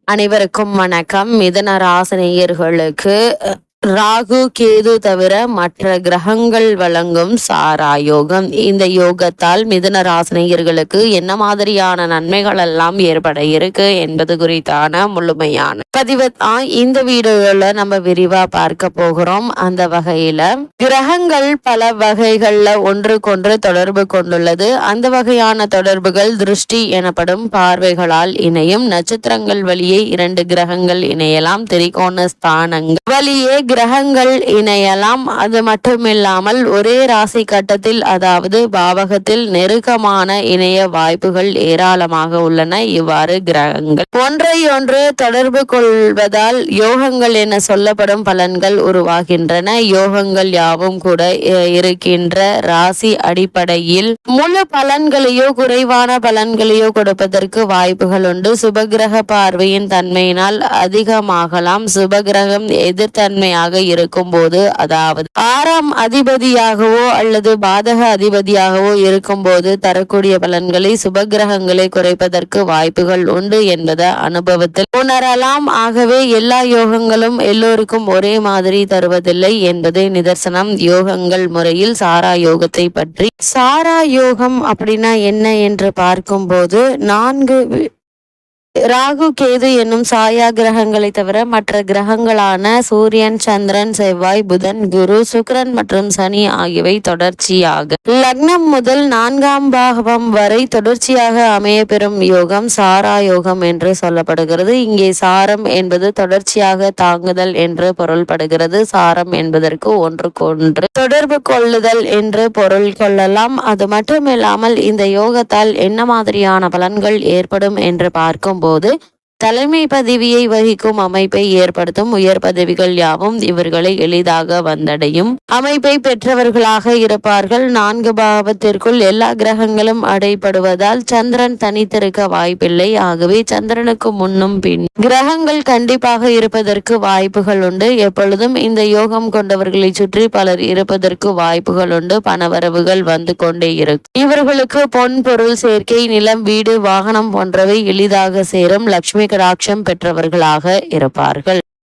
அனைவருக்கும் வணக்கம். மிதுன ராசினியர்களுக்கு ராகு கேது தவிர மற்ற கிரகங்கள் வழங்கும் சாரா யோகம். இந்த யோகத்தால் மிதுன ராசினியர்களுக்கு என்ன மாதிரியான நன்மைகள் எல்லாம் ஏற்பட இருக்கு என்பது குறித்தான முழுமையான பதிவு தான் இந்த வீடியோல நம்ம விரிவா பார்க்க போகிறோம். அந்த வகையில கிரகங்கள் பல வகைகள்ல ஒன்றுக்கொன்று தொடர்பு கொண்டுள்ளது. அந்த வகையான தொடர்புகள் திருஷ்டி எனப்படும் பார்வைகளால் இணையும். நட்சத்திரங்கள் வழியே 2 கிரகங்கள் இணையலாம். திரிகோண ஸ்தானங்கள் வழியே கிரகங்கள் இணையலாம். அது மட்டுமில்லாமல் ஒரே ராசி கட்டத்தில் அதாவது பாவகத்தில் நெருக்கமான இணைய வாய்ப்புகள் ஏராளமாக உள்ளன. இவ்வாறு கிரகங்கள் ஒன்றையொன்று தொடர்பு கொள்வதால் யோகங்கள் என சொல்லப்படும் பலன்கள் உருவாகின்றன. யோகங்கள் யாவும் கூட இருக்கின்ற ராசி அடிப்படையில் முழு பலன்களையோ குறைவான பலன்களையோ கொடுப்பதற்கு வாய்ப்புகள் உண்டு. சுபகிரக பார்வையின் தன்மையினால் அதிகமாகலாம். சுபகிரகம் எதிர்த்தன்மையாக இருக்கும் போது, அதாவது 6ஆம் அதிபதியாகவோ அல்லது பாதக அதிபதியாகவோ இருக்கும் போது தரக்கூடிய பலன்களை சுபகிரகங்களை குறைப்பதற்கு வாய்ப்புகள் உண்டு என்பதை அனுபவத்தில் உணரலாம். ஆகவே எல்லா யோகங்களும் எல்லோருக்கும் ஒரே மாதிரி தருவதில்லை என்பது நிதர்சனம். யோகங்கள் முறையில் சாரா யோகத்தை பற்றி சாரா யோகம் அப்படின்னா என்ன என்று பார்க்கும்போது 4 ராகு கேது என்னும் சாயா கிரகங்களை தவிர மற்ற கிரகங்களான சூரியன், சந்திரன், செவ்வாய், புதன், குரு, சுக்கிரன் மற்றும் சனி ஆகியவை தொடர்ச்சியாக லக்னம் முதல் 4ஆம் பாவம் வரை தொடர்ச்சியாக அமைய பெறும் யோகம் சாரா யோகம் என்று சொல்லப்படுகிறது. இங்கே சாரம் என்பது தொடர்ச்சியாக தாங்குதல் என்று பொருள்படுகிறது. சாரம் என்பதற்கு ஒன்றுக்கொன்று தொடர்பு கொள்ளுதல் என்று பொருள் கொள்ளலாம். அது மட்டுமில்லாமல் இந்த யோகத்தால் என்ன மாதிரியான பலன்கள் ஏற்படும் என்று பார்க்கும் போது தலைமை பதவியை வகிக்கும் அமைப்பை ஏற்படுத்தும். உயர் பதவிகள் யாவும் இவர்களை எளிதாக வந்தடையும் அமைப்பை பெற்றவர்களாக இருப்பார்கள். 4 பாவத்திற்குள் எல்லா கிரகங்களும் அடைபடுவதால் சந்திரன் தனித்திருக்க வாய்ப்பில்லை. ஆகவே சந்திரனுக்கு முன்னும் பின் கிரகங்கள் கண்டிப்பாக இருப்பதற்கு வாய்ப்புகள் உண்டு. எப்பொழுதும் இந்த யோகம் கொண்டவர்களை சுற்றி பலர் இருப்பதற்கு வாய்ப்புகள் உண்டு. பணவரவுகள் வந்து கொண்டே இருக்கும். இவர்களுக்கு பொன் பொருள் சேர்க்கை, நிலம், வீடு, வாகனம் போன்றவை எளிதாக சேரும். லட்சுமி கடாட்சம் பெற்றவர்களாக இருப்பார்கள்.